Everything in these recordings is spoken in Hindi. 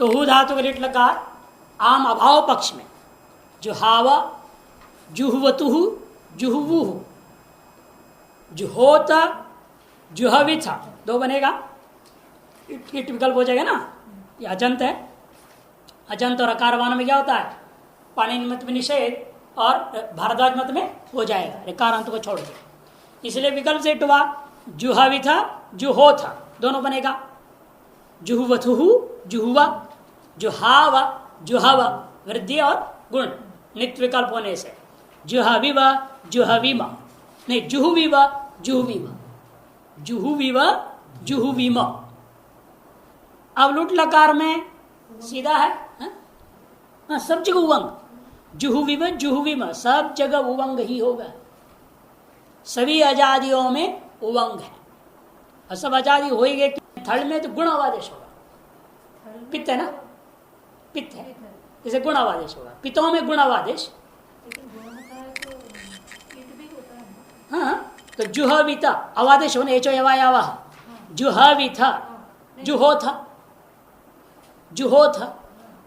तो हु धातु का लिट लकार आम अभाव पक्ष में जुहावा जुहवतु जुहवु जुहोता जुहविथा दो बनेगा। इट विकल्प हो जाएगा ना। ये अजंत है। अजंत और अकारवान में क्या होता है? पाणिनि मत में निषेध और भारद्वाज मत में हो जाएगा ऋकारांत को छोड़ के। इसलिए विकल्प से हुआ जुहविथा जुहोथा दोनों बनेगा। जुहवथु जुहुवा जुहाव जुहव वृद्धि और गुण नित्य विकल्प होने से जुहविव जुहविम नहीं जुहुविव जुहुविम जुहुविव जुहुविम। अब लुट लकार में सीधा है हाँ, सब जगह उवंग जुहुविव जुहुविम सब जगह उवंग ही होगा। सभी आजादियों में उवंग है और सब आजादी हो ही गए। थर्ड में तो गुण आवादेश होगा। पित्त है ना, पित्त है जैसे गुण आवादेश होगा। पित्तों में गुण आवादेश हाँ। तो जुहविता अवादेश होने एचो यवायावा जुहविथा जुहोथा जुहोथा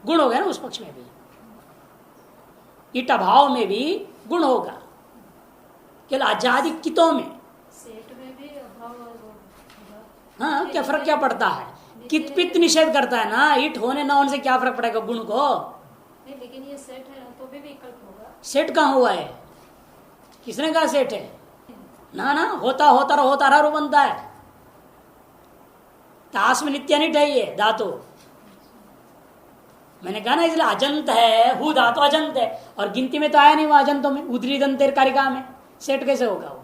गुण हो गया ना उस पक्ष में भी। ईट अभाव में भी गुण होगा। केवल आजादी कितों में हाँ क्या फर्क क्या पड़ता है? कित पित्त निषेध करता है ना। ईट होने ना होने से क्या फर्क पड़ेगा गुण को? नहीं, लेकिन ये सेट है तो भी विकल्प होगा। सेट कहाँ हुआ है? किसने कहा सेट है? ना ना होता होता होता रहा बनता है। ताश में नित्य निट है ये धातु। मैंने कहा ना इसलिए अजंत है। हु धातु अजंत है और गिनती में तो आया नहीं वो अजंतों में। उदरी दंतेर कारिका में सेट कैसे होगा? वो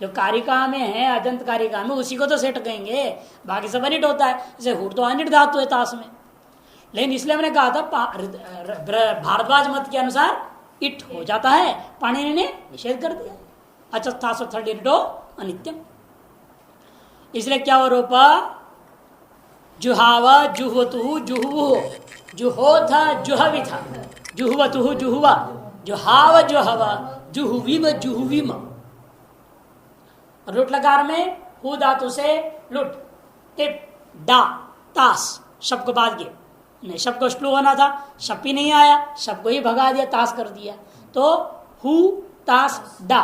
जो कारिका में है अजंत कारिका में उसी को तो सेट कहेंगे। बाकी सब अनिट होता है। जैसे हुट तो अनिट धातु है ताश में। लेकिन इसलिए मैंने कहा था भारद्वाज मत के अनुसार इट हो जाता है। पाणिनि ने निषेध कर दिया। अच्छा ताश थर्ड इटो अनित्यम। इसलिए क्या हो रूपा जुहावा जुहवतु जुहुवु जुहोथ जुहविथ जुहवतु जुहुवा जुहाव जुहवा जुहुविम जुहुविम। लुट लकार में हु धातु से लुट टिप डा तास शब्द को बाद गए नहीं। शब्द को श्लू होना था, शब्द ही नहीं आया, शब्द को ही भगा दिया, तास कर दिया। तो हु तास डा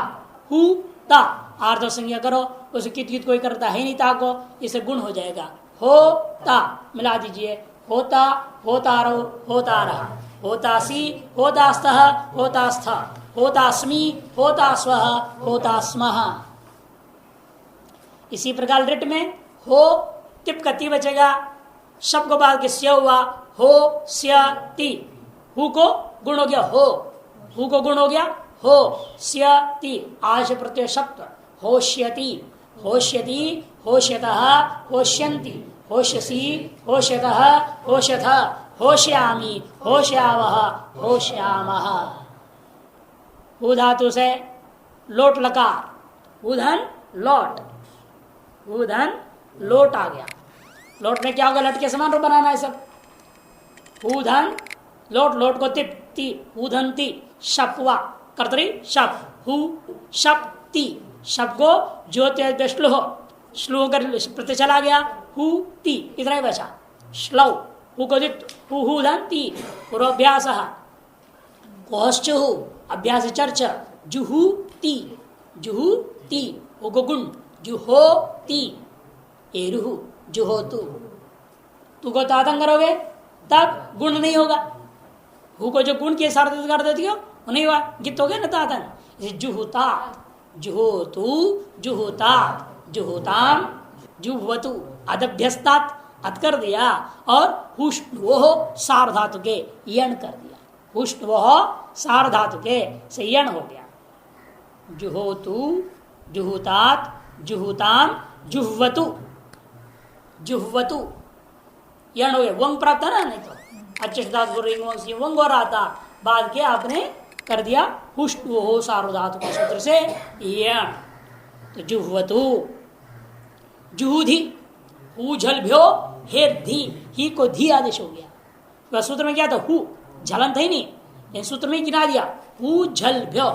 हु ता आर्ध संज्ञा करो। उसे कित कित कोई करता है नहीं ता को, इसे गुण हो जाएगा। हो ता मिला दीजिए। होता होता रहो होता रहा होतासी होतास्तः होतास्थ होतास्मि होतास्वः होतास्मः। इसी प्रकार रिट में हो टिप कति बचेगा। शब्द को बाद के स्या हुआ हो स्या ती। हु को गुण हो गया हो, हु को गुण हो गया हो स्या ती। आश प्रत्यय शब्द होश्यति होश्यति होश्यतः होश्यन्ति होश्यसि होश्यतः होश्यथ होश्यामि होश्यावः होश्यामः। हु धातु से लोट लकार उधन लौट उधन लोट आ गया। लोट में क्या होगा? लट के समान रूप बनाना है सब। उधन लोट लोट को तिप ती उधनती शपवा कर्तरी शप हु शप ती। शप को ज्योति श्लु हो श्लु होकर प्रत्यय चला गया हु ती इतना ही बचा। श्लौ हु को दित हु धन ती पूर्वाभ्यास कोश्चु अभ्यास चर्च जुहु ती हु को गुण जुहो ती एरुहु जुहोतु। तू को तातंग करोगे तब गुण नहीं होगा। हु को जो गुण के साथ कर देती हो नहीं हुआ गित हो गया ना तातन। जुहुता जुहोतु जुहुतात जुहुताम जुहवतु अदभ्यस्तात अत कर दिया और हुष्णवोह सार्धातु के यण कर दिया। हुष्णवोह सार्धातु के से यण हो गया। जुहोतु जुहुतात जुहुताम जुहवतु जुहवतु यण हो गया। वंग प्राप्त है ना, नहीं तो अच्छे वंग हो रहा था बाद के आपने कर दिया हुष्णवोह सार्वधातु के सूत्र से यण। तो जुहवतु जुहुधी झलभ्यो हे धी ही को धी आदेश हो गया। वह सूत्र में क्या था? हु झलन था ही नहीं। इन सूत्र में गिना दिया हु झलभ्यो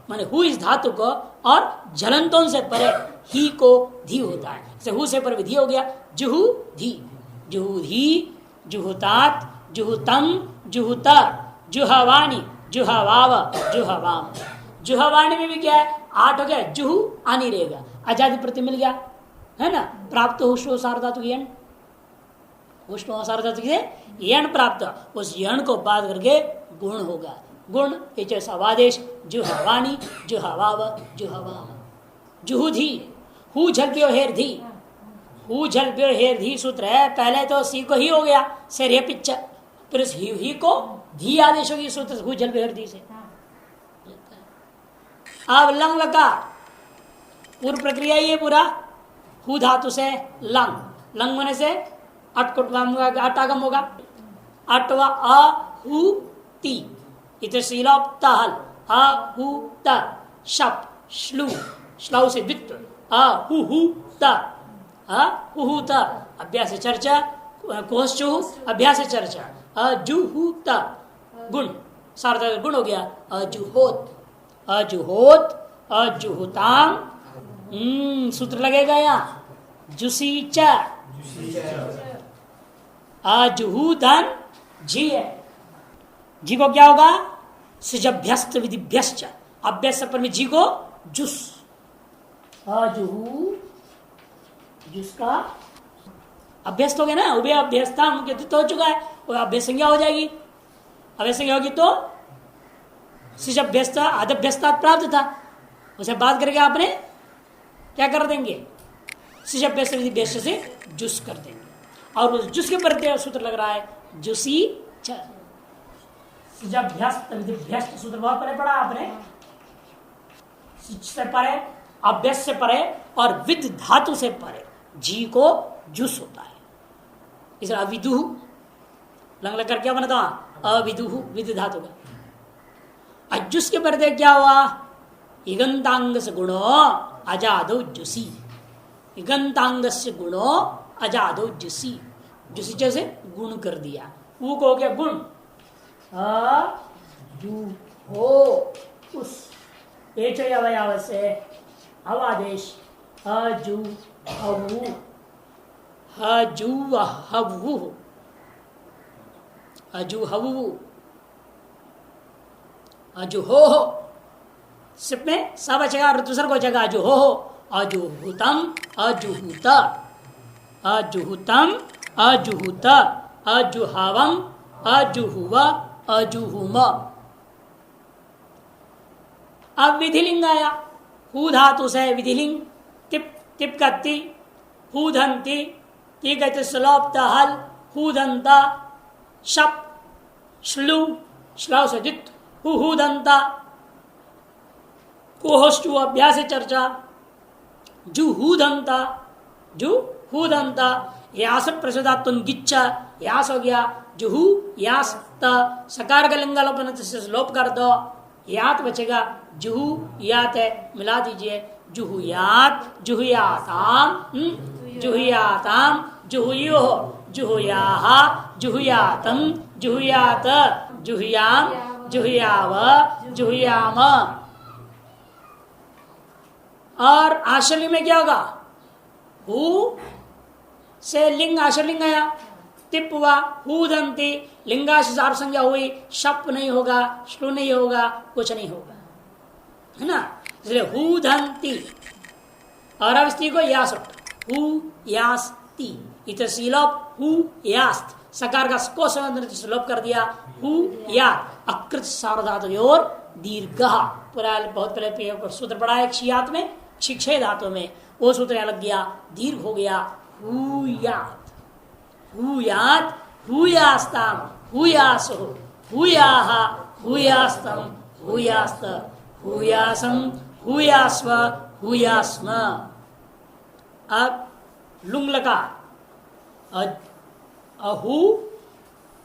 माने हु इस धातु को और झलंतों से परे ही को धी होता है। जैसे हु से पर धी हो गया जुहु धी जुहुधी, जुहुतात, जुहुतम, जुहुत, जुहवाणी, जुहवाव, जुहवाम। जुहवाणी में भी क्या है, 8 हो गया, जुहू आनी रहेगा, आजादी प्रति मिल गया है ना। प्राप्त उष्ण सार्वधातु यण, उष्ण सार्वधातु से यण प्राप्त, उस यण को बात करके गुण होगा। गुण आदेश, जुहवाणी, जुहवाव, जुहवाम। जुहुधी, हु झल्प्यो हेर धी, हु झल्प्यो हेर धी सूत्र है। पहले तो सी को ही हो गया, शेर पिक्चर, फिर उस ही को धी आदेश होगी सूत्र हु झल्प्यो हेर धी से। अब लंग लकार, पूर्व प्रक्रिया ये पूरा हु धातु से लंग, लंग होने से अटागम होगा, अटवा अ हु ती, इधर शीलोप तहल, अ हु त, शप श्लू, श्लौ से वित्त, अ हु त, हु त, अभ्यास चर्चा, कोश्चु अभ्यास चर्चा, अजुहु त, गुण सार्थ गुण हो गया, अजुहोत, अजुहोत, अजुहुताम, सूत्र लगेगा यहाँ, जुसीच, अजुहुधन, जी है, जी को क्या होगा, सृजभ्यस्त विधिभ्यश्च, अभ्यस्त पर में जी को जुस, अजुहु, जिसका अभ्यस्त हो गया ना, उभय अभ्यस्ता हो चुका है, वो अभ्यस्त संज्ञा हो जाएगी। अभ्यस्त संज्ञा होगी तो सिजभ्यस्ता अदभ्यस्ता प्राप्त था, उसे बात करके आपने क्या कर देंगे, सिजभ्यस्त विधिभ्यस्त से जुस कर देंगे, और उस जुस के प्रत्यय सूत्र लग रहा है जुसी च। सिजभ्यस्त विधिभ्यस्त सूत्र बहुत परे पढ़ा आपने, से परे, अभ्यस्त से परे और विद धातु से परे जी को जुस होता है। इसलिए अविदुह लंग लग कर क्या बना था, अविदुह विद धातु का। अजुस के प्रत्यय क्या हुआ, इगंतांग से गुणो अजादो जुसी, इगंतांग से गुणो अजादो जुसी, जुसी जैसे गुण कर दिया, वो को हो गया गुण, जू हो उस अवयव से अवादेश, अजू हवु, हजू हवु, अजू हवु, अजू हो, सिर्फ में सब बचेगा, ऋतुसर्ग हो जाएगा, अजू हो, अजुहुतम, अजुहुत, अजुहुतम, अजुहुत, अजुहवम, अजुहुव, अजुहुम। अब विधिलिंग आया, हु धातु से विधिलिंग, टिप टिप का ति, हु धंती, ती कहते स्लोप हल, हु दंता, शप श्लू, श्लौ से जित, हु दंता, कोहष्टु अभ्यास चर्चा, जु हु दंता, जु हु दंता, यास प्रसदात्म गिच्चा, यास हो गया, जुहु यास त, सकार का लिंग लोप कर दो, यात बचेगा, जुहु यात है, मिला दीजिए, जुहुयात, जुहुयाताम, जुहुयाताम, जुहुयो, जुहुयाह, जुहुयातम, जुहुयात, जुहुयाम, जुहुयाव, जुहुयाम। और आश्रय में क्या होगा, हु से लिंग आश्रलिंग आया, टिप हुआ, हु दंती, लिंगाशार संज्ञा हुई, शप नहीं होगा, श्लू नहीं होगा, कुछ नहीं होगा, है ना। इसलिए हु धंती, और अब स्त्री को यास, हु यास ती, इतर सीलोप हु यास्त, सकार का को लोप कर दिया, हु या, अकृत सार्वधातुयोर दीर्घ, पूरा बहुत पहले सूत्र पढ़ा है क्षियात में, शिक्षे धातु में, वो सूत्र यहाँ लग गया, दीर्घ हो गया, हुयात, हुयात, हुयास्ताम, हुयासो, हुयाह, हुयास्तम, हुयास्त, हुयासम, हुयास्व, हुयास्म। अब लुंग लका, अहु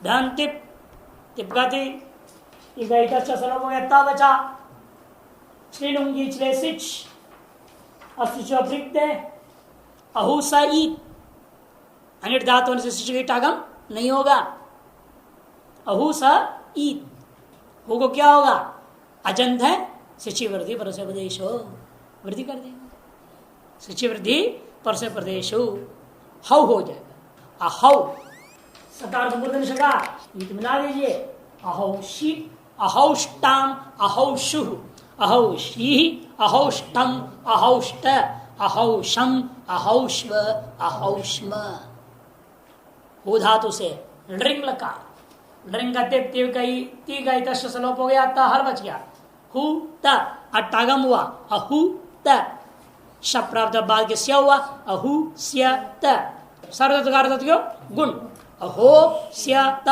धन टिप, टिपकाती, सलोप हो गया, बचा श्रीलुंगी चले सिच, अहु सईत, अनिट धातु से शिशु टागम नहीं होगा, अहु स ईत, हु को क्या होगा, अजंत है, शिची वृद्धि पर से प्रदेश हो, वृद्धि कर देगा, शिची वृद्धि पर से प्रदेश हो जाएगा, अहौ सकार मूर्धन शकार मिला दीजिए। अहौषि अहौष्टाम अहौषु अहौषि अहौष्टम अहौष्ट अहौषम अहौष्व अहौष्म। हु धातु से ड्रिंग लकार, ड्रिंग का तिव कई ती गई तस् सलोप हो गया, ता हर बच गया। हु त अट्टागम हुआ अहु त, शब प्राप्त बाद के स्या हुआ अहु स्या त। सर्वकार क्यों गुण अहो स्या त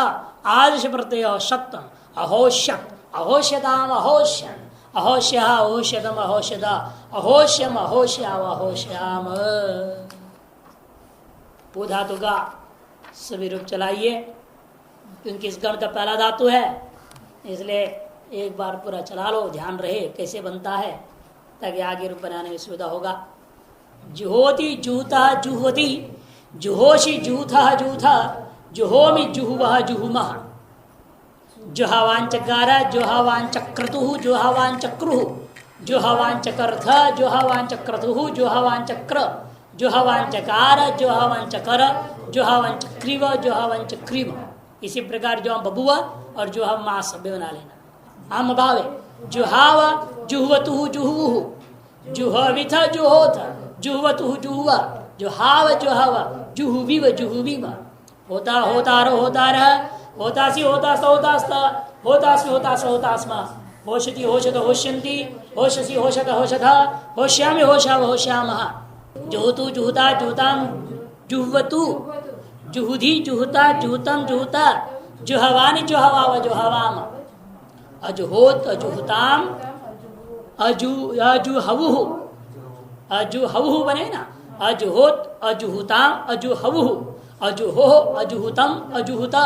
आदर्श प्रत्यय सप्तम अहोष्यत अहोष्यताम अहोष्यन अहोष्य अहोष्यतम अहोष्यता अहोष्यम अहोष्याम अहोष्याम। वो धातु का सभी रूप चलाइए, क्योंकि इस गण का पहला धातु है, इसलिए एक बार पूरा चला लो, ध्यान रहे कैसे बनता है, ताकि आगे रूप बनाने में सुविधा होगा। जुहोति जूता जुहती जुहोशी जूथा जूथा जुहोमि जुहुवह जुहुमः। जुहावांचकार जुहावांचक्रतु जुहावांचक्रु जुहावांचकर्थ जुहावांचक्रतु जुहावांचक्र जुहावांचकार जुहावांचकर जुहावांचक्रिव जुहावांचक्रिव। इसी प्रकार जो हम बबुआ और जो हम मां सभ्य बना लेना। हम भावे जुहाव जुहवतु जुहुः जुहविथ जुहोथ जुहवतु जुहुवा जुहाव जुहाव जुहुविव जुहुविव। होता होता रो होता रह होतासी होतास्त होतास्त होतास्मि होतास होतास्मा होशति होशत होश्यन्ति होशसि होशत होशथ होश्यामि होशाव होश्यामः। जुहुतु जुहुता जुहुताम जुह्वतु जुहुधि जुहुता जुहुतम जुहुता जुहवानि जुहवाव जुहवाम। अजुहोत अजुहुताम अजुहवुः अजुहवुः बने ना, अजुहोत अजुहुताम अजुहवुः अजुहोः अजुहुतम अजुहुता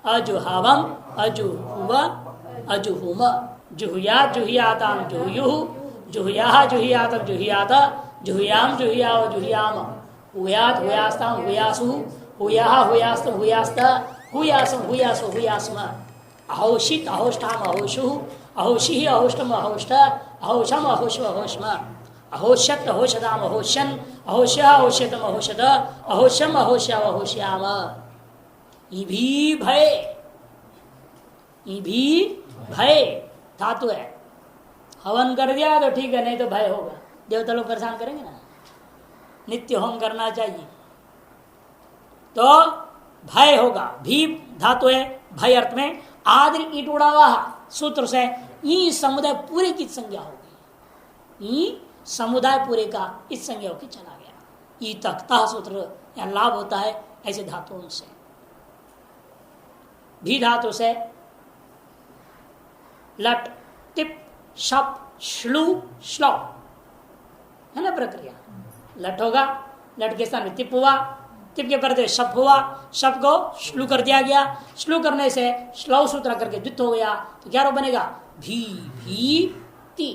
अजुहावम अजुहुव अजुहुम। जुहुयात जुहियाताम जुहुयुः जुहुयाः जुहियातम जुहियात जुहुयाम जुहियाव जुहियाम। हुयात हुयास्ताम हुयासुः हुयाः हुयास्तम हुयास्त हुयासम हुयासो हुयास्म। अहोषित अहोष्टाम अहोषुः अहोषिः अहोष्टम अहोष्ट अहोषम अहोष्व अहोष्म। अहोष्यत अहोषदाम अहोष्यन अहोष्य अहोष्यतम अहोषद अहोष्यम अहोष्याव अहोष्याम। इभी भय, इभी भय धातु है। हवन कर दिया तो ठीक है, नहीं तो भय होगा। देवता लोग परेशान करेंगे ना, नित्य होम करना चाहिए, तो भय होगा। भी धातु है भय अर्थ में। आदि ईट उड़ा हुआ सूत्र से ई समुदाय पूरे की संज्ञा होगी। ई समुदाय पूरे का इस संज्ञा होकर चला गया। ई तख्ता सूत्र या लाभ होता है ऐसे धातुओं से। भी धातु से लट टिप शप श्लू श्लो है ना प्रक्रिया। लट होगा, लट के स्थान में टिप हुआ, टिप के परते शप हुआ, शप को श्लू कर दिया गया, श्लू करने से श्लौ सूत्र करके द्वित हो गया, तो क्या रूप बनेगा भी भी ती।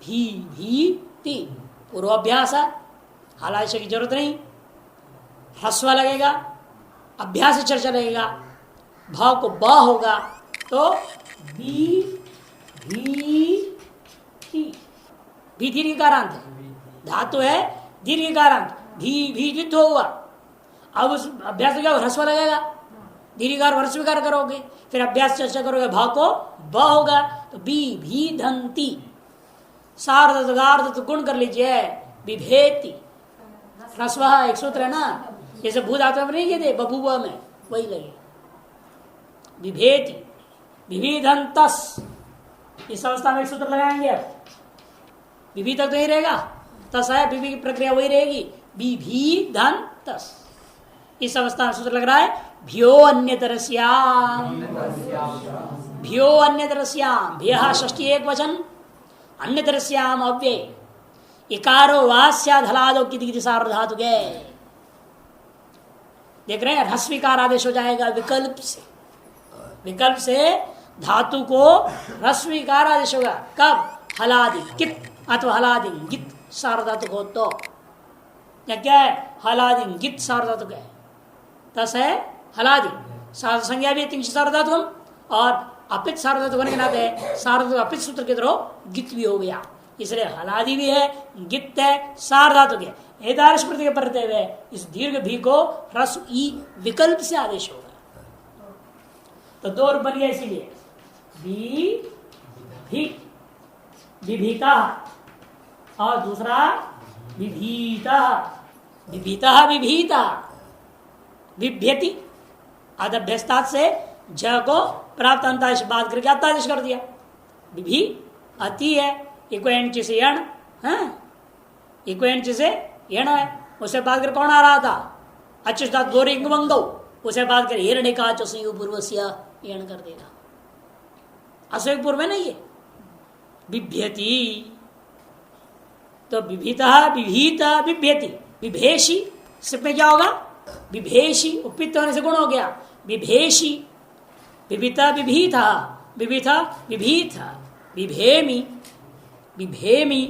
भी भी ती पूर्वाभ्यास, हालांकि की जरूरत नहीं, ह्रस्व लगेगा, अभ्यास चर्चा लगेगा, भाव को ब होगा तो भी भी दीर्घकारांत है, धातु है दीर्घकारांत। भी द्वित हुआ, अब उस अभ्यास में क्या ह्रस्व लगेगा, दीर्घकार ह्रस्वीकार करोगे, फिर अभ्यास चर्चा करोगे, भाव को ब होगा तो भी धंती। सार्ध तो गुण कर लीजिए, विभेति ह्रस्व एक सूत्र है ना, जैसे भू धातु में नहीं कहते बबुआ में, वही लगे विभेति विविधंतस। इस अवस्था में एक सूत्र लगाएंगे, अब विभि तक तो नहीं रहेगा, तस है, विभि की प्रक्रिया वही रहेगी, विभिधंतस। इस अवस्था में सूत्र लग रहा है भ्यो अन्यतरस्याम, भ्यो अन्यतरस्याम, भ्यः षष्ठी एक वचन, अन्यतरस्याम अव्यय, इकारो वास्याधलादो किति सार्वधातु गए। देख रहे हैं ह्रस्वीकार आदेश हो जाएगा विकल्प से, विकल्प से धातु को ह्रस्वीकार आदेश होगा। कब? हलादि कित अथवा हलादि गित सार्वधातु हो तो, या क्या है हलादि गित सार्वधातु है, तस है हलादि सार्व संज्ञा भी तीन सार्वधातु और अपित सार्वधातु होने के नाते सार्वधातु अपित सूत्र के तरह गित भी हो गया, इसलिए हलादि भी है, गित्त है, सार्धातुक है। एदारश प्रत्यय करते हुए इस दीर्घ भी को ह्रस्व ई विकल्प से आदेश होगा। तो दो रूप बन गया, इसीलिए भी भी विभीता और दूसरा विभीता। विभीता विभीता विभ्यति आदभ्यस्तात से ज को प्राप्त अंतादेश बात करके अत्तादेश कर दिया। विभि अति है, इको एंच से यण है, इको एंच से यण है, उसे बात कर कौन आ रहा था? अच्युत गोरी इंगमंगो, उसे बात कर हिरण्य का चुसयु पूर्वस्य यण कर देगा। असुग पूर्व में नहीं है विभ्यति। तो विभिता विभीता विभ्यति विभेषी सिर्फ में क्या होगा? विभेषी उपीत होने से गुण हो गया विभेषी। विभिता विभीता विभिता विभीता विभेमी विभेमी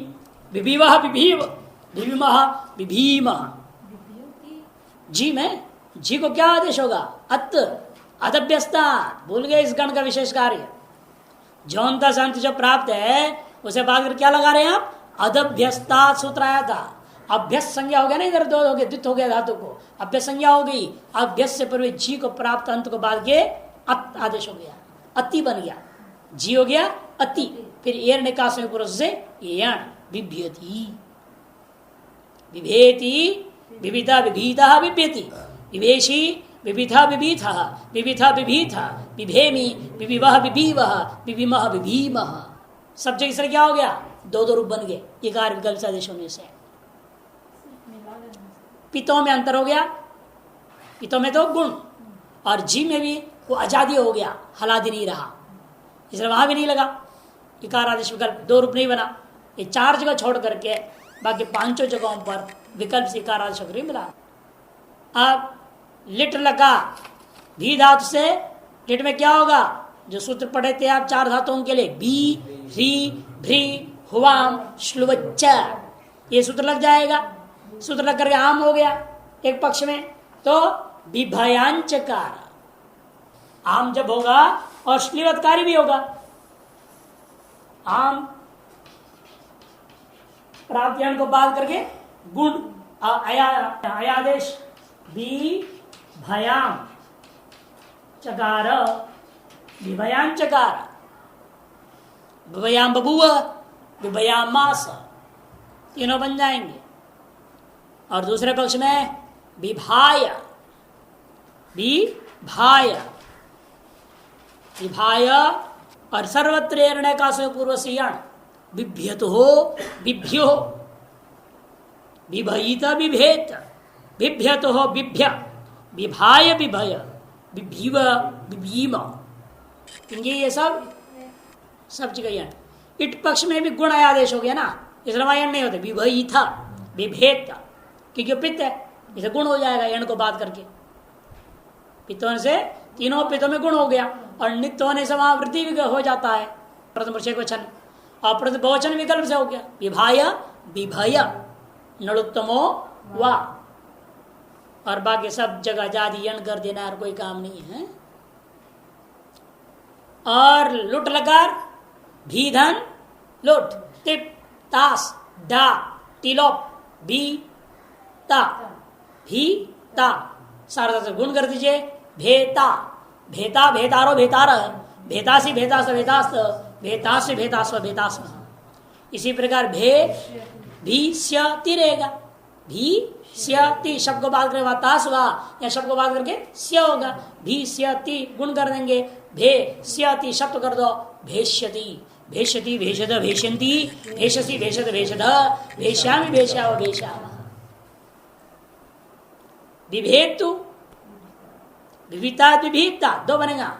विभिवः विभीव विभिमः विभीमः। जी में जी को क्या आदेश होगा? अत अदभ्यस्ता। भूल गए इस गण का विशेष कार्य। जौनता शांति जो प्राप्त है उसे बाद कर क्या लगा रहे हैं आप? अदभ्यस्ता सूत्र आया था। अभ्यस संज्ञा हो गया ना, इधर दो हो गया, द्वित हो गया धातु को, अभ्यस संज्ञा हो गई। अभ्यस से पूर्व जी को प्राप्त अंत को बाद के अत आदेश हो गया, अति बन गया, जी हो गया अति। फिर एर निकास में पुरुष से यण विभ्यति विभेति विविधा विभीता विभ्यति विवेशी विविधा विभीथा विविधा विभीथा विभेमी विविवः विभीवः विभिमः विभीमः। सब जगह से क्या हो गया? दो दो रूप बन गए इकार विकल्प से आदेश होने से। पितों में अंतर हो गया, पितों में तो गुण, और जी में भी वो आजादी हो गया, हलादी नहीं रहा, इसलिए वहां भी नहीं लगा इकार आदेश विकल्प, दो रूप नहीं बना। ये चार जगह छोड़ करके बाकी पांचों जगहों पर विकल्प से इकार आदेश विकल्प मिला। अब लिट लगा भी धातु से, लिट में क्या होगा? जो सूत्र पढ़े थे आप चार धातुओं के लिए, बी ह्री भ्री हुआम श्लुवच्च, ये सूत्र लग जाएगा। सूत्र लग करके आम हो गया एक पक्ष में, तो विभयांचकार आम जब होगा और श्लीवत्कारी भी होगा। आम प्राप्तियान को बात करके गुण अयादेश बी भयाम चकार विभयाम चकार विभयाम बबुआ विभयाम मास, तीनों बन जाएंगे। और दूसरे पक्ष में विभाय विभाय विभाय और सर्वत्र एरण्य का पूर्व से यण बिभ्यत हो बिभ्यो विभयित विभेत बिभ्यत हो बिभ्य विभाय विभय विभीव विभीम, ये सब जगह यण। इट पक्ष में भी गुण आदेश हो गया ना, इसलिए यण नहीं होते, विभयित विभेत, क्योंकि पित्त है इसे गुण हो जाएगा यण को बात करके। पित्त होने से तीनों पित्तों में गुण हो गया, और नित्य होने से वहां वृद्धि भी हो जाता है प्रथम पुरुष वचन, और प्रथम बहुवचन विकल्प से हो गया विभाय विभय नड़ुत्तमो वा, और बाकी सब जगह जाति यण कर देना और कोई काम नहीं है। और लुट लकार भीधन लुट टिप तास डा टिलोप भी ता भी ता सारा से गुण कर दीजिए। भेता भेता भेतारो भेतार भेतासी भेतास भेतास भेतास भेतास भेतास। इसी प्रकार भे भी स्यति रहेगा, भी स्यति शब्द को बात करके तास होगा, या शब्द को बात करके स्य होगा। भी स्यति गुण कर देंगे, भे स्यति शब्द कर दो भेष्यति भेष्यति भेषद भेषंती भेषसी भेषद भेषद भेष्यामि भेष्याव भेष्याम। विभेतु विविधता विविधता दो बनेगा,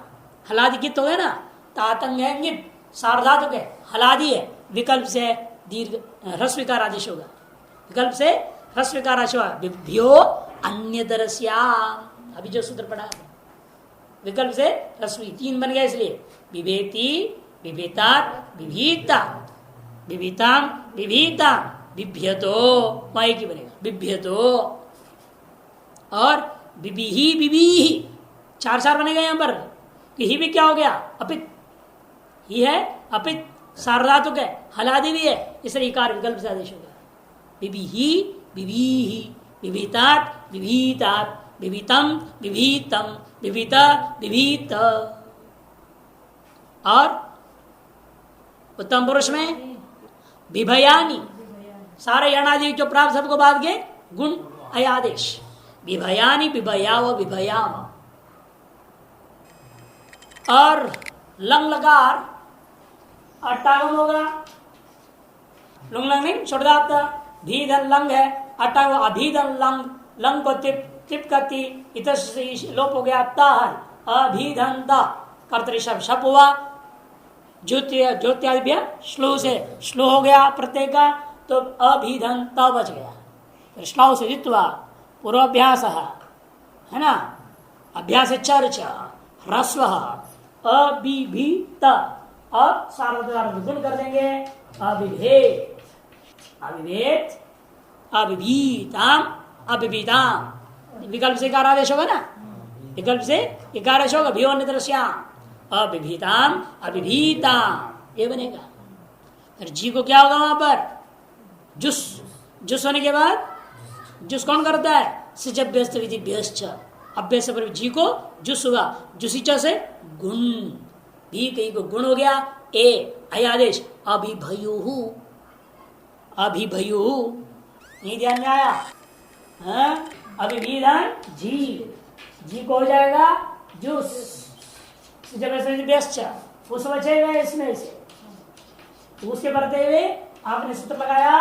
हलादि कित हो गया ना, तातंग है गित सार्वधातुक है, हलादि है, विकल्प से दीर्घ ह्रस्विकार आदेश होगा, विकल्प से ह्रस्विकार आदेश होगा। विभ्यो अन्यतरस्याम, अभी जो सूत्र पढ़ा विकल्प से ह्रस्वी तीन बन गया, इसलिए विभेति विभेता विभीता विभीता विभीता विभ्यतो माई की बनेगा विभ्यतो, और विभिही विभिही चार चार बनेगा यहाँ पर। ही भी क्या हो गया? अपित ही है, अपित सार्वधातुक है, हलादि भी है, इसलिए इकार विकल्प से आदेश होगा। विभिहि विभिहि, विभितात विभितात, विभितम विभितम, विभिता विभित। और उत्तम पुरुष में विभयानी, सारे यणादि जो प्राप्त सबको बाद के गुण अयादेश। विभयानी विभयाव विभयाम। और लंग लकार अट्टागम होगा, लुंग लंग नहीं छोड़दात, धीधन लंग है, अट्टागम अभीधन लंग, लंग को तिप करती, इतर लोप हो गया ताहल, अभीधन दा कर्तरी शब हुआ, ज्योत्यादि श्लो से श्लो हो गया प्रत्येक का, तो अभीधन त बच गया। फिर श्लो से जित्वा पूर्वाभ्यास है ना, अभ्यास चर्च ह्रस्व अभिभीत, अब सार्वधातुक गुण कर देंगे अभिभेद, अभिभेद अभिभीताम अभिभीताम, विकल्प से आदेश होगा ना, विकल्प से आदेश होगा, भीवन्यश्याम अभिभीताम अभिभीताम, ये बनेगा। फिर जी को क्या होगा वहां पर, जुस, जुस होने के बाद जुस कौन करता है, सिजभ्यस्त विधिभ्यश्च, अभ्यस्त पर जी को जुस हुआ, जुसीच से गुण, भी कहीं को गुण हो गया, ए अयादेश अभिभयु, अभिभयु नहीं ध्यान में आया, हाँ? अभिविधान जी, जी को हो जाएगा जुस, उस बचेगा इसमें से, उसके बढ़ते हुए आपने सूत्र लगाया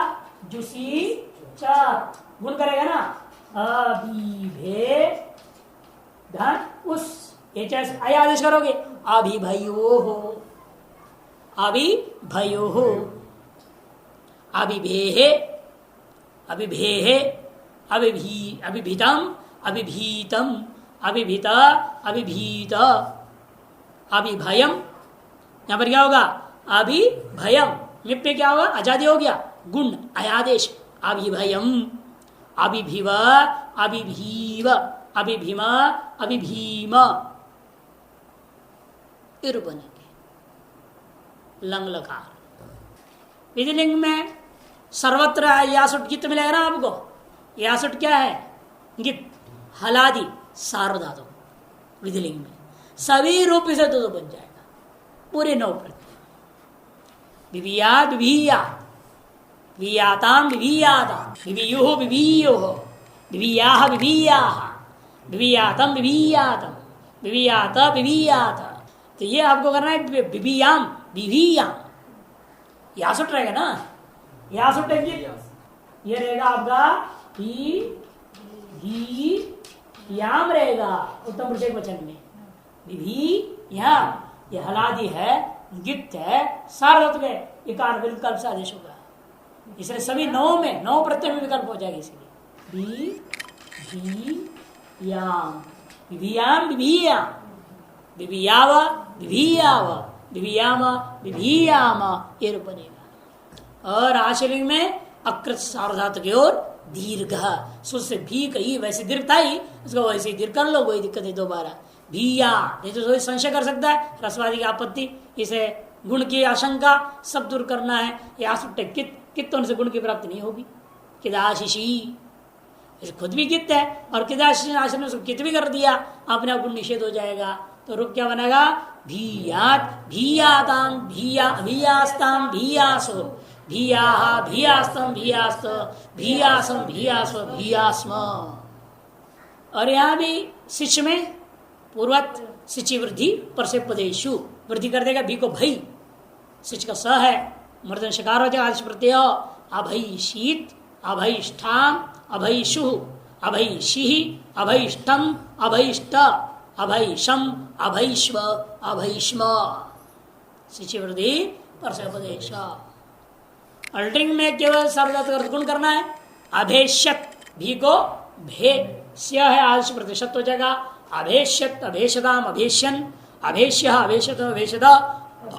जुसी चार, गुण करेगा ना, अभिभे धन उस, ये चाहे आदेश करोगे अभिभयो हो, अभिभयो हो, अभिभेहे अभिभेहे, अभिभीतम अभिभीतम, अभिभीता अभिभीत, अभिभयम, यहां पर क्या होगा अभिभयम, मिप पे क्या होगा आजादी हो गया, गुण अयादेश अभिभयम, अभिभिव अभिभीव, अभिभीम अभिभीम, इर बनेंगे लंग लकार। विधिलिंग में सर्वत्र यासुट गित मिलेगा ना आपको, यासुट क्या है गित, हलादि सार्वधातु, विधिलिंग में सभी रूप से तो बन जाएगा, पूरे 9 प्रत्यय, विविया विविया, विवियाताम विवियाता, विवियुः विवियुः, विवियाः विवियाः, विवियातम विवियातम, विवियात विवियात। तो ये आपको करना है विवियाम विवियाम, यासुट रहेगा ना, यासुट ये रहेगा आपका ही याम रहेगा उत्तम पुरुष वचन में, विधि याम, ये हलादि है, गित है, सार्वधातुक है, इकार विकल्प से आदेश होगा, इसलिए सभी 9 में 9 प्रत्यय में विकल्प हो जाएगा, इसलिए विवियाम विवियाम विवियाम, विवियाव विवियाव, विवियाम विवियाम, ये रूप बनेगा। और आश्रलिंग में अकृत सार्वधातुक की ओर दीर्घ, से भी कही वैसे दीर्घ था ही, उसको वैसे दीर्घ कर लो, वही दिक्कत है दोबारा भिया, नहीं तो संशय कर सकता है रसवादी की आपत्ति, इसे गुण की आशंका सब दूर करना है, यासुट कित उनसे गुण की प्राप्ति नहीं होगी, किदाशिशी खुद भी कित है, और किदाशिशी आश्रम ने उसको कित भी कर दिया, अपने आप गुण निषेध हो जाएगा, तो रूप क्या बनेगा भीयात भीयाताम भीया भीयास्ताम भीयासो, भीयाहा भीयास्तम भीयास्त, भीयासम भीयास्व भीयास्म। और यहाँ भी शिष्य में पूर्वत सिचि वृद्धि पर से पदेशु वृद्धि कर देगा, भी को भई, सिच का स है, मर्दन शिकार हो जाएगा, आदेश प्रत्यय अभय शीत, अभयष्ठाम, अभयशु, अभयशिहि, अभयष्टम, अभयष्ट, अभयशम, अभयश्व, अभयश्म, सिचि वृद्धि पर से पदेश। अल्टरिंग में केवल सार्वधातुक गुण करना है, अभेष्यत, भी को भे स्य है, आदेश प्रतिशत हो जाएगा, अभेष्यत अभेशदाम अभेष्यन, अभेष्य अभेशत अभेशदा,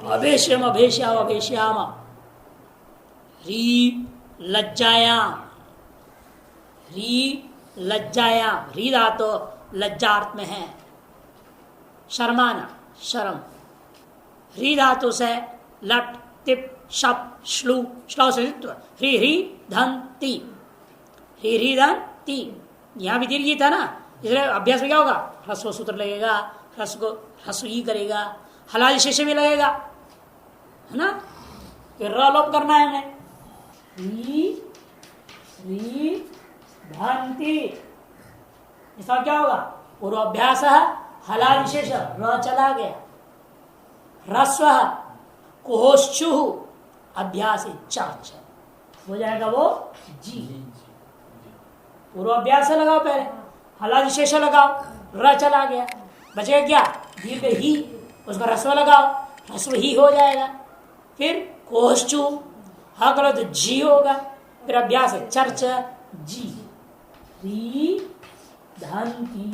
अभेष्यम अभेश्याम अभेश्याम, री लज्जायाम, री लज्जायाम, री धातु लज्जार्थ में है, शर्माना शर्म, री धातु से लट तिप शप श्लू श्लौ से ह्री ह्री धन ती, ह्री ह्री धन ती। यहां भी दीर्घ था ना, इसलिए अभ्यास में क्या होगा, ह्रस्व सूत्र लगेगा, ह्रस्व को ह्रस्व ही करेगा, हलाल शेष में लगेगा, है ना। फिर लोप करना है हमें, ह्री धन ती। इसका क्या होगा, पूर्वाभ्यास हलाल विशेष र चला गया, ह्रस्व कोश्चु अभ्यास चर्च हो जाएगा वो जी। पूर्वाभ्यास लगाओ, पहले हलाल विशेष लगाओ, र चला गया, बचेगा क्या, दीर्घ ही, उसका ह्रस्व लगाओ, ह्रस्व ही हो जाएगा। फिर कोश्चु हा करो तो जी होगा, फिर अभ्यास है चर्च जी, री धन की।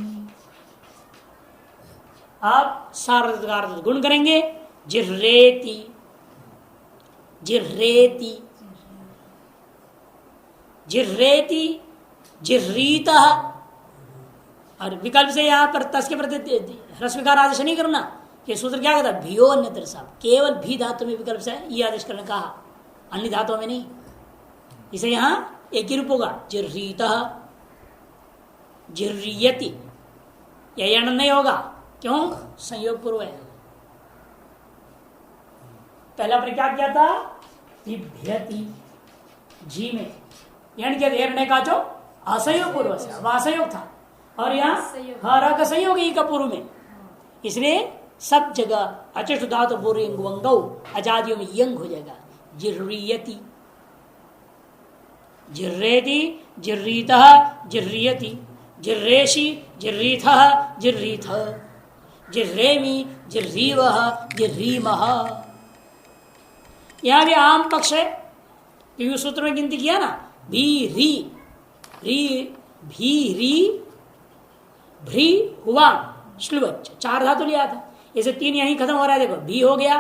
आप सार्वधातुक गुण करेंगे, जिर्रेती, जिर्रेती, जिर्रेती, जिर्रीता। और विकल्प से यहां पर तस के प्रति ह्रस्विकार आदेश नहीं करना। ये सूत्र क्या कहता है, भियो अन्यत्र साहब, केवल भी धातु में विकल्प से ये आदेश करने कहा, अन्य धातुओं में नहीं। इसे यहां एक ही रूप होगा, जिर्रीता, जिर्रियति। यह यण नहीं होगा, क्यों, संयोग पूर्व है। पहला पर क्या किया था, तिभ्यति, जी में यण के धेरने का जो असंयोग पूर्व से, अब असंयोग था, और यहाँ हर का संयोग ही का पूर्व में, इसलिए सब जगह अचष्ट धातु पूर्व अजादियों में यंग हो जाएगा, जिर्रियति, जिर्रेति, जिर्रीता, जिर्रियति, जिर्रेशी, जिर्रीथ, जिर्रीथ, जिर्रेमी, जिर्रीवह, जिर्रीमह। यहां भी आम पक्ष है, क्योंकि सूत्र में गिनती किया ना, भी री, री भी री भ्री हुआ श्लुवच, 4 धातु लिया था, इसे 3 यहीं खत्म हो रहा है। देखो, भी हो गया,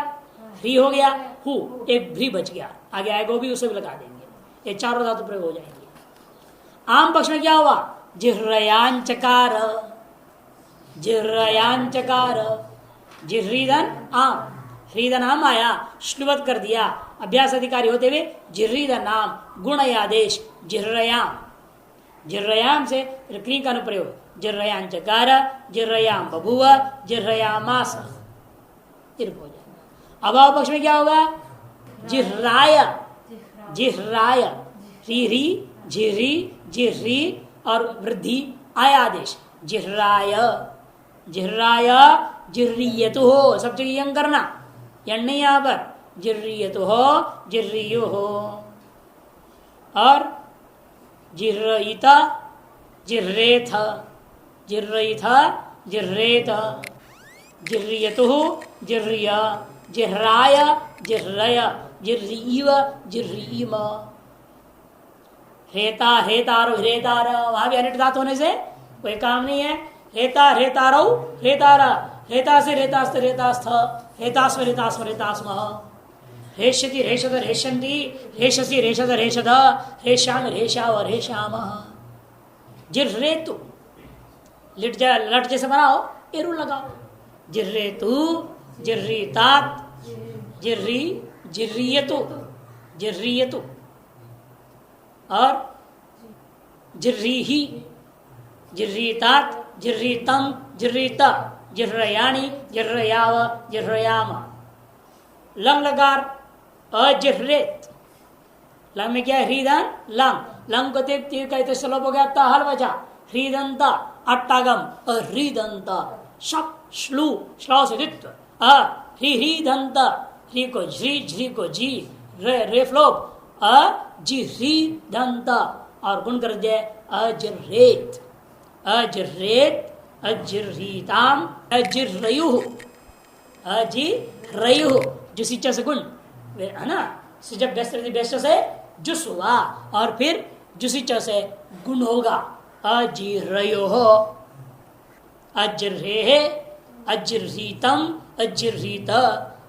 री हो गया, हु, एक भ्री बच गया, आगे आएगा वो भी, उसे भी लगा देंगे, ये 4 धातु प्रयोग हो जाएंगे। आम पक्ष में क्या हुआ, जिह्रयांचकार, जिह्रयांचकार, जिह्रीदन आम, ह्रीदन आम आया, श्लुवत कर दिया, अभ्यास अधिकारी होते हुए जिह्रीदन नाम गुणयादेश जिह्रयाम, जिह्रयाम से क्री का अनुप्रयोग, जिह्रयांचकार, जिह्रयाम बभुव, जिह्रयामास, तिरप हो जाएगा। अभाव पक्ष में क्या होगा, जिह्राय, जिह्राय, री री, जिह्री, जिह्री और वृद्धि आया आदेश, जिह्राय, जिह्राय, जिह्रियतु हो, सब जगह यंग करना, यण नहीं यहां पर, जिह्रियतु हो, जिह्रियो हो, और जिह्रयिता, जिह्रेथ, जिह्रयिथ, जिह्रेत, जिह्रियतु, जिह्रिय, जिह्राय, जिह्रय, जिह्रीव, जिह्रीम। हेता, हेतारो, हेतार, वहां भी अनिट धातु होने से कोई काम नहीं है। हेता, हेतारो, हेतारा, हेता से रेतास्त, रेतास्थ, हेतास्व, रेतास्व, रेतास्म, हेष्यति, रेषद, रेषन्ति, हेषसि, रेषद, रेषद, हेष्याम, रेषाव, रेषाम। जिर्रेतु, लट जैसे बनाओ, एरू लगाओ, जिर्रेतु, जिर्रीतात, जिर्री, जिर्रियतु, जिर्रियतु, और जिर्रीही, जिर्रीतात, जिर्रीतम, जिर्रीता, जिह्रयाणी, जिह्रयाव, जिह्रयाम। लंग लकार अजिह्रेत, लंग में क्या है, ह्रीदन लंग, लंग को तीर कहते श्लोप हो गया, हल बचा, ह्रीदंता अट्टागम अह्रीदंत, शक श्लू श्लौ से दित्व, ह्रीदंत, ह्री को झ्री, झ्री को जी, रे फ्लोप, अजिह्रीदंत, और गुण कर दिया अजिह्रेत, अजिह्रेत, अजिह्रीताम, अजिह्रयु, अजिह्रयु, जुसिच से गुण है ना, जब व्यस्त से जुस हुआ, और फिर जुसिच से गुण होगा, अजिह्रयो, अजिह्रे, अजिह्रीतम, अजिह्रीत,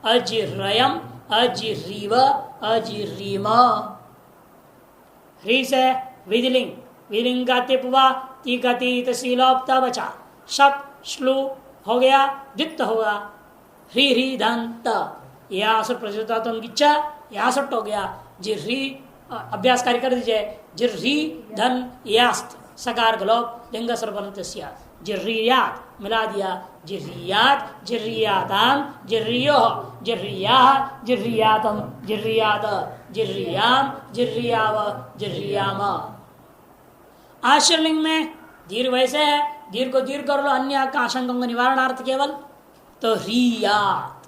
अजिह्रयम, अजिह्रीव, अजिह्रीम। ह्री से विधिलिंग, विधिलिंग का तिपवा, ती का तीत सीलोप्ता बचा, शप श्लू हो गया, द्वित्व होगा, ह्री ह्री दंत, यह असुर प्रसिद्धा तो यहाँ सट हो गया। जिर्री अभ्यास कार्य कर दीजिए। जिर्री धन यास्त सकार गलोप लिंग सर्वनत जिर्रियात मिला दिया। जिर्रियात जिर्रियाताम जिर्रियो जिर्रिया जिर्रियातम जिर्रियात जिर्रियाम जिर्रियाव जिर्रियाम। आश्रलिंग में दीर्घ वैसे है, दीर्घ को दीर्घ कर लो अन्य का आशंकों का निवारणार्थ केवल। तो रियात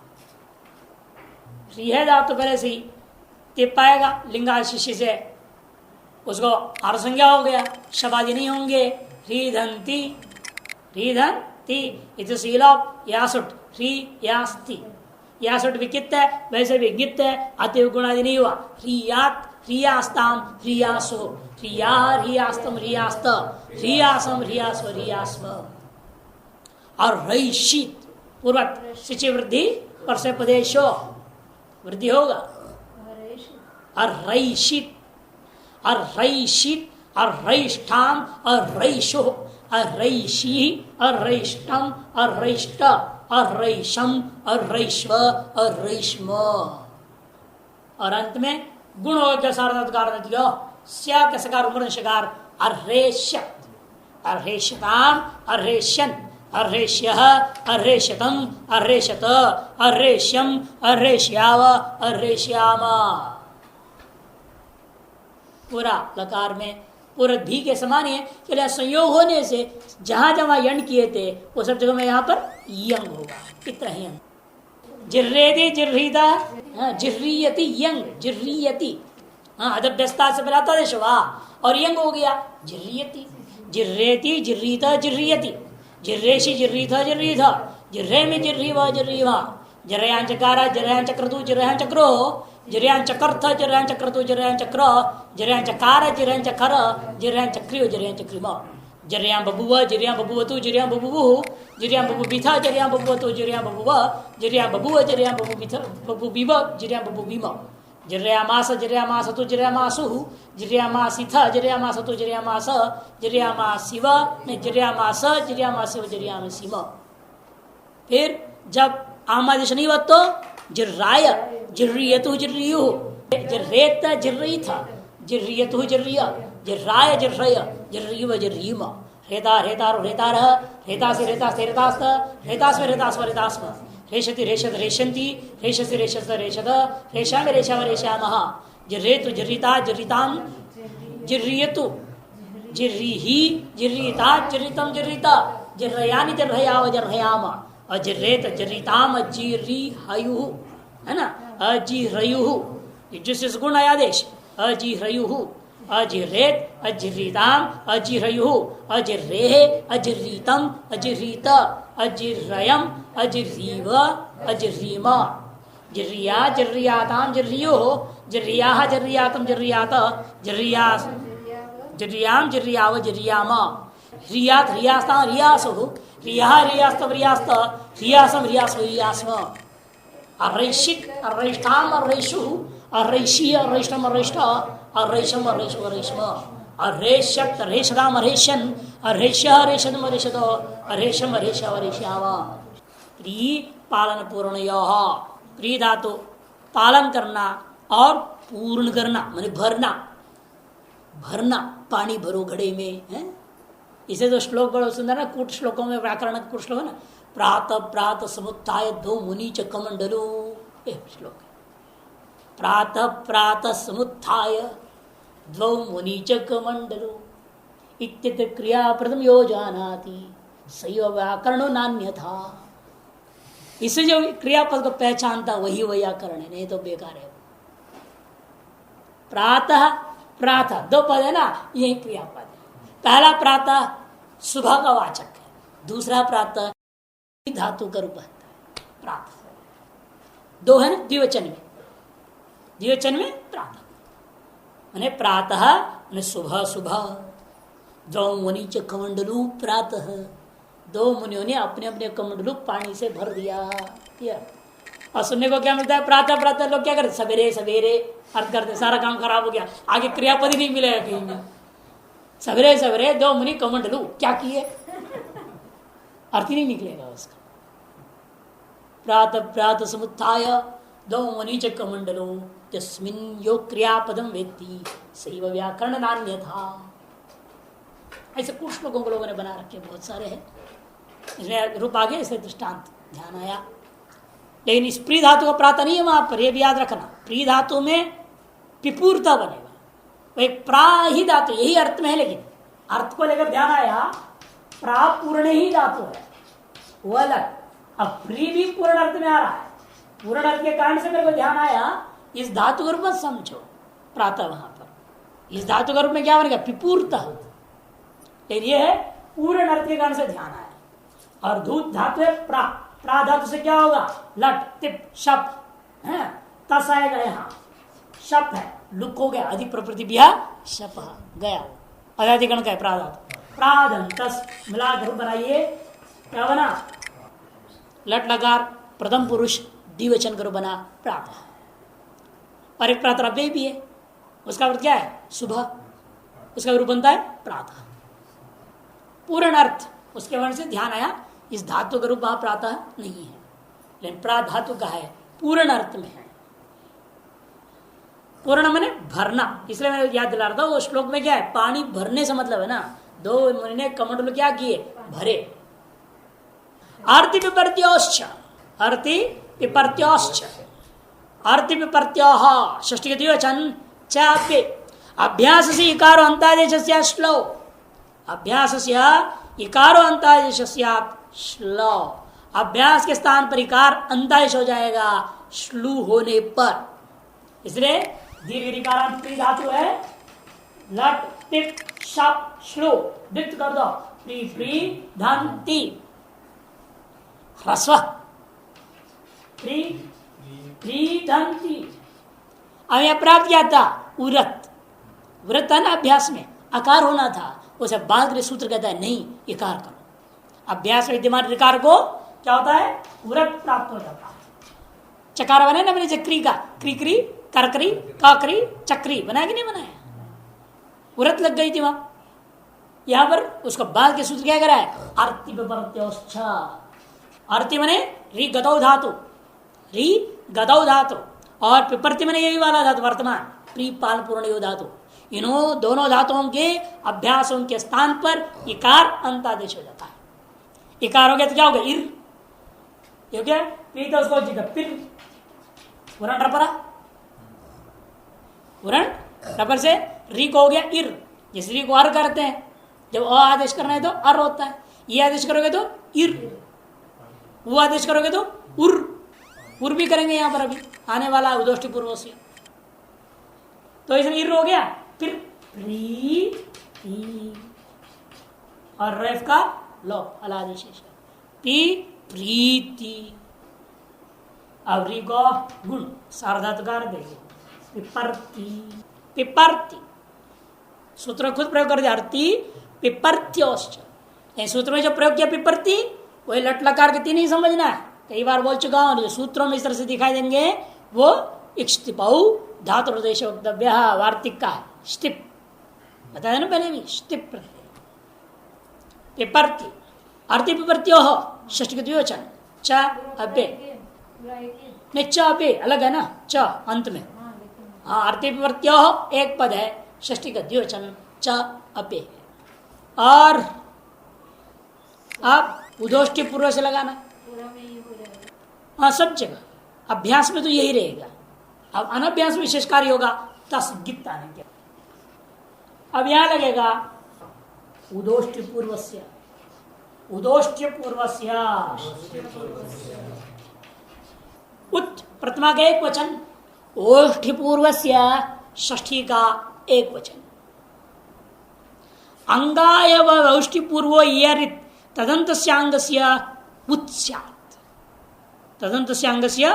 री है धातु पहले से ही तिप पाएगा लिंगा शिष्य से, उसको आर संज्ञा हो गया, शबादी नहीं होंगे। रीधंती रीधंती इतशीलोप यासुट री यास्ति यासुट विकित है वैसे भी गित है, अतिव गुणादि नहीं हुआ। रियात रियास्ताम रियासो रिया रियास्तम रियास्त रियासम रियासो रियास्म। और रईशित पूर्वक सिचि वृद्धि पर से पदेशो वृद्धि होगा। अर्रैषित अर्रैषित अर्रैष्ठाम अर्रैशो अर्रैषी अर्रैष्टम अर्रैष्ट अर्रैषम अर्रैश्व अर्रैष्म। और अंत में गुण हो गया सार्वधातुकार शकार अर्रेष्यत अर्रेष्यताम अर्रेष्यन अर्रेष्य अर्रेष्यतम अर्रेष्यत अर्रेष्यम अर्रेष्याव अर्रेष्याम। पूरा लकार में पूरा भी के समान है कि संयोग होने से जहां जहां यण किए थे वो सब जगह में यहाँ पर यंग होगा। कितना है यंग। जिर्रेति जिर्रीता जिर्रीयति यंग जिर्रीयति अदभ्यस्ता से बनाता देश वाह और यंग हो गया जिर्रीयति जिर्रेति जिर्रीता जिर्रीयति जिर्रेशी जिर्रीथा जिर्रीथा जिर्रे में जिर्री व जिर्री वह जरयां चकारा जरयां चक्रतु जरयां चक्रो जिरयां चकर्थ जिरयां चक्रतु जरयां चक्र जिरयां चकार जिरयां चकर जिरयां चक्रियो जिरयां चक्रिमा जिरयां बबुआ जिरयां बबुवतु जिरयां बबुबु जिरयां बबुबिथा जिरयां बबुवतु जिरयां बबुवा जिरयां बबुआ जिरयां बबुबिथा बबुबिब जिरयां बबुबिमा जिरयां मास जिरयां मासतु जिरयां मासु जिरयां मासिथा जिरयां मासतु जिरयां मास जिरयां मासिवा ने जिरयां मास जिरयां मासिव जिरयां मासिमा। फिर जब आमादेश नहीं हुआ तो जिर्राय जिर्रियतु जिर्रियु जिर्रेत जिर्रीथ जिर्रियतु जिर्रिय जिर्राय जिर्रय जिर्रिव जिर्रिमा रेता रेता रेतार रेता से रेतास्त रेतास्व रेतास्व रेतास्व रेशति रेशत रेशंति रेशसि रेशस रेशद रेशाम रेशाम रेशामः जिर्रेतु जिर्रिता जिर्रिताम जिर्रियतु जिर्रिहि जिर्रिता जिर्रितम जिर्रिता जिर्रयानि जिर्रयाव जिर्रयाम अजिरेत जरिताम अजीरी हयु है ना अजीरयु जिस गुण है आदेश अजीरयु अजिरेत अजिरीताम अजिरयु अजिरेह अजिरीतम अजिरीत अजिरयम अजिरीव अजिरीमा जिरिया जिरियाताम जिरियो जिरिया जिरियातम जिरियात जिरिया जिरियाम जिरियाव जिरियामा रियात रियास्ता रियासु रिया रियास्त रियास्त रियासम रियासो रियास्म अर्रैषित अर्रैष्ठाम अर्रैषु अर्रैषी अर्रैष्टम अर्रैष्ट अर्रैषम अर्रैषु अर्रैष्म अर्रेष्यत अर्रेषदाम अर्रेष्यन अर्रेष्य अर्रेषदम अर्रेषद अर्रेषम अर्रेष्य अर्रेष्याव। प्री पालन पूर्णयोः प्री धातु पालन करना और पूर्ण करना माने भरना भरना पानी भरो घड़े में है। इसे तो श्लोक बड़ा सुंदर ना कूट श्लोकों में व्याकरण कूट श्लोक है ना प्रात प्रात समुत्थाय दो मुनि च कमंडलो श्लोक प्रात प्रात समुत्थाय द्वौ मुनि च कमंडलो इत्यत क्रिया प्रथम यो जानाति सयो व्याकरणो नान्यथा। इसे जो क्रियापद को पहचानता वही व्याकरण है, नहीं तो बेकार है। प्रातः प्रातः दो पद है ना, यही क्रियापद है। पहला प्रातः सुबह का वाचक है, दूसरा प्रातः धातु का रूप है प्रातः। दो है ना द्विवचन में, द्विवचन में प्रातः माने प्रातः माने सुबह सुबह। दो मुनि च कमंडलू प्रातः, दो मुनियों ने अपने अपने कमंडलू पानी से भर दिया। और सुनने को क्या मिलता है, प्रातः प्रातः लोग क्या करते सवेरे सवेरे अर्थ करते, सारा काम खराब हो गया, आगे क्रियापद ही नहीं मिलेगा कहीं में। सवेरे सवेरे दो मुनि कमंडलू क्या किए, अर्थ ही नहीं निकलेगा उसका। प्रातः प्रातः समुत्थाय दो मुनि च कमंडलू यस्मिन् यो क्रियापदम वेत्ति सैव व्याकरण नान्य था। ऐसे कुछ श्लोकों को लोगों ने बना रखे, बहुत सारे हैं। इसमें रूप आगे इसे दृष्टांत ध्यान आया। लेकिन इस प्री धातु का प्राता नहीं है वहां पर, यह भी याद रखना। प्री धातु में पिपूर्ता बनेगा, वो एक प्रा ही धातु, यही अर्थ में है। लेकिन अर्थ को लेकर ध्यान आया, प्रा पूर्ण ही धातु है, वो अलग। अब प्री भी पूर्ण अर्थ में आ रहा है, पूर्ण अर्थ के कारण से मेरे को ध्यान आया इस धातु का रूप मत समझो प्रातः। वहां पर इस धातु का रूप में क्या बनेगा? पिपूर्ता। लेकिन यह है पूर्ण अर्थ के कारण से ध्यान आया। और धूत धातु है प्रा, प्रा धातु से क्या होगा? लट तिप शप है, तस आएगा यहाँ, शप है, लुक हो गया, अधिक प्रकृति शप गया, अदाधिकरण का है प्रा धातु। प्रादन तस मिलाकर बनाइए, क्या बना? लट लकार प्रथम पुरुष द्विवचन करो, बना प्रातः। और एक प्रातरव्यय भी है, उसका अर्थ क्या है? सुबह, उसका रूप बनता है प्रातः। पूर्ण अर्थ उसके वर्ण से ध्यान आया, इस धातु का रूप वहां प्रातः नहीं है, लेकिन प्रा धातु का है, पूर्ण अर्थ में है। पूर्ण माने भरना, इसलिए मैं याद दिला रहा था। वो श्लोक में क्या है? पानी भरने से मतलब है ना, दो महीने कमंडल क्या किए? भरे। आरती विपर्त्योश्च, आरती विपर्त्योश्च, आरती विपर्त्योः षष्ठी के द्विवचन चाप्य अभ्यास से इकारो अंतादेशस्य श्लो, अभ्यास से इकारो अंतादेशस्य श्लो, अभ्यास के स्थान पर इकार अंतादेश हो जाएगा श्लू होने पर। इसलिए दीर्घ इकारांत धातु है, लट टिप शप श्लू, दिप्त कर दो, प्री प्री धंती, ह्रस्व प्री प्री धंती। अब यह प्राप्त किया था उरत, व्रत था ना, अभ्यास में आकार होना था, उसे बाद सूत्र कहता है नहीं, इकार करो। अभ्यास विद्यमान इकार को क्या होता है? व्रत प्राप्त हो जाता है। चकार बने ना मैंने चक्री का, क्रीकरी करकरी काकरी चक्री बनाया कि नहीं बनाया? व्रत लग गई थी वहां, यहां पर उसको बाद के सूत्र क्या करा है? आरती विपर्त्योश्च, आरती मने री गदौ धातु, री गदौ धातु, और पिपर्ति मने यही वाला धातु वर्तमान प्री पाल पूर्ण यो धातु। इन्हों दोनों धातुओं के अभ्यासों के स्थान पर इकार अंतादेश हो जाता है। इकार हो गया तो क्या हो गया? इर, ये क्या प्री तो उसको जीता फिर पुराण रपरा, पुराण रपर से री को हो गया इर। जिस री को अर करते हैं, जब अ आदेश करना है तो अर होता है, ये आदेश करोगे तो इर, वो आदेश करोगे तो उर भी करेंगे यहां पर अभी आने वाला है उदोष्टि पूर्व से। तो इसमें इर हो गया, फिर प्री और रेफ का लोप अलादेश पी प्रीति। अब री को गुण सार्वधातुकार देखिए, पिपर्ति, पिपर्ति सूत्र खुद प्रयोग कर दिया, अर्थी पिपर्त्योश्च। सूत्र में जो प्रयोग किया पिपर्ति, वही लट लकार के तीन नहीं समझना है, कई बार बोल चुका हूं। जो सूत्रों में इस तरह से दिखाई देंगे वो इक्ष्तिपौ धातु प्रदेश वक्तव्य वार्तिक का है, स्टिप बताया ना पहले भी, स्टिप पिपर्ति, अर्थी पिपर्त्यो षष्ठी के द्विवचन च अबे, नहीं च अबे अलग है ना, च अंत में। हाँ, अर्थी पिपर्त्यो एक पद है, षष्ठी का द्विवचन च अबे। और आप उदोष्टि पूर्व से लगाना, हाँ सब जगह अभ्यास में तो यही रहेगा। अब अनभ्यास में विशेष कार्य होगा तस गिप्ता नहीं क्या। अब यहां लगेगा उदोष्टि पूर्वस्य, उदोष्टि पूर्वस्य उत प्रथमा का एक वचन, ओष्ठि पूर्वस्य षष्ठी का एक वचन। अंगाय वौष्टि पूर्वो यरित तदंतस्यांगस्य उत्स्यात्, तदंतस्यांगस्य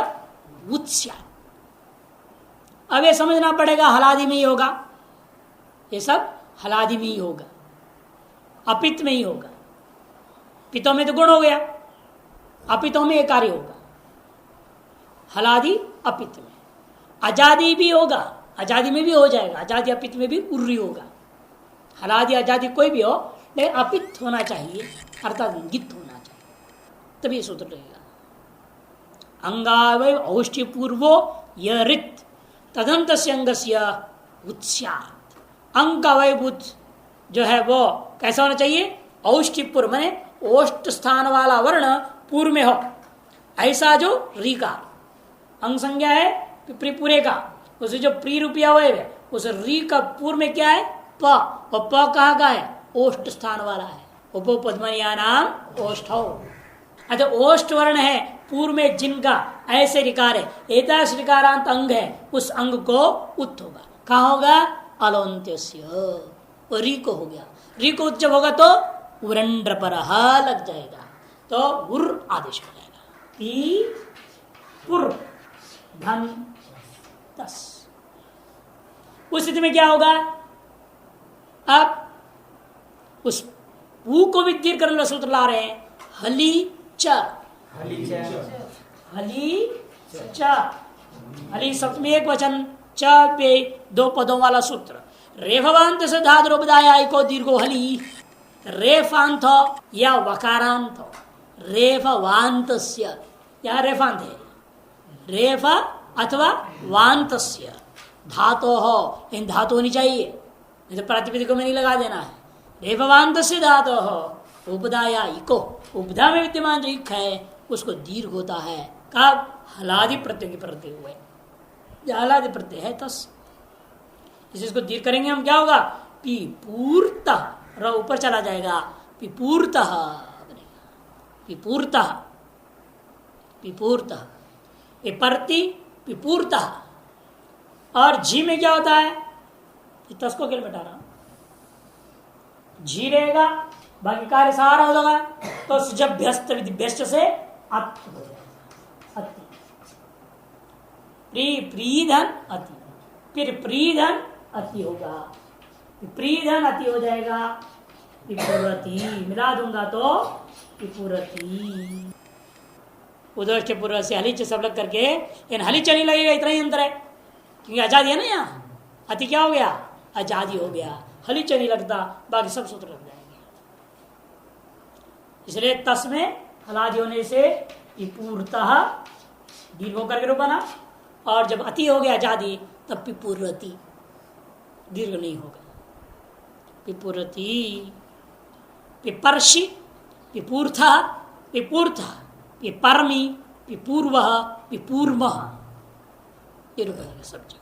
उत्स्यात्। अब ये समझना पड़ेगा हलादि में ही होगा, ये सब हलादि में ही होगा, अपित में ही होगा। पितों में तो गुण हो गया, अपितों में एक कार्य होगा, हलादि अपित में। आजादी भी होगा, आजादी में भी हो जाएगा, आजादी अपित में भी उर्री होगा। हलादि आजादी कोई भी हो, लेकिन अपित होना चाहिए, अर्थात गित होना चाहिए, तभी सूत्र रहेगा। अंगावय औष्टि पूर्वो यरित तदंत अंगस्य उत्स्यात्, अंग का वैभूत जो है वो कैसा होना चाहिए? औष्टिपूर्व माने ओष्ट स्थान वाला वर्ण पूर्व में हो, ऐसा जो री का अंग संज्ञा है पिपरी पूरे का, उसे जो प्री रूपी अवयव है उस री का पूर्व में क्या है? प। और प कहाँ का है? ओष्ट स्थान वाला है। उपपद्मनिया नाम ओष्ठ। अच्छा, ओष्ठ वर्ण है पूर्व में जिनका ऐसे रिकार है, एताश रिकारांत अंग है, उस अंग को उत् होगा। कहा होगा? अलोन्त्यस्य, वो री को हो गया। री को उच्च जब होगा तो उरंड्र पर लग जाएगा, तो उर आदेश हो जाएगा। पी पुर धन तस। उस स्थिति में क्या होगा? अब उस ऊ को भी दीर्घ करने वाला सूत्र ला रहे हैं, हली च, हली च, हली सप्तमी एक वचन, च पे दो पदों वाला सूत्र। रेफवांत से धातुरोपदाय को दीर्घो हली, रेफांत या वकारांत, रेफवांतस्य, यहाँ रेफांत है, रेफ अथवा वांतस्य धातो हो, इन धातु होनी चाहिए, नहीं तो प्रातिपदिकों में नहीं लगा देना है। रेफवांतस्य धातो हो, उपदाया इको, उपधा में विद्यमान जो इक है उसको दीर्घ होता है। कब? हलादि प्रत्यय के प्रत्यय हुए, हलादि प्रत्यय है तस, इसको दीर्घ करेंगे हम, क्या होगा? पिपूर्तः, र ऊपर चला जाएगा, पिपूर्तः बनेगा, पिपूर्तः, पिपूर्तः, विपर्ति पिपूर्तः। और झी में क्या होता है? तस को क्या मिटा रहा हूं, झी रहेगा, बाकी कार्य सारा हो जाएगा, तो जब व्यस्त व्यस्त से अत हो जाएगा, अति, प्रीधन अति, फिर प्रीधन अति होगा, प्रीधन अति हो जाएगा, विपुरति मिला दूंगा तो विपुरति। उदोष्ट पूर्व से हलिच सब लग करके, इन हलिच नहीं लगेगा, इतना ही अंतर है, क्योंकि आजादी है ना, यहाँ अति क्या हो गया? आजादी हो गया, हलिच नहीं लगता, बाकी सब सूत्र लग जाएंगे। इसलिए तस में हलादि होने से विपूर्तः दीर्घ होकर के रूप बना, और जब अति हो गया आजादी तब विपुरति, दीर्घ नहीं होगा, विपुरति। विपर्षि, विपूर्थ, विपूर्थ, विपर्मि, विपूर्व, विपूर्व, ये रूप सब जगह।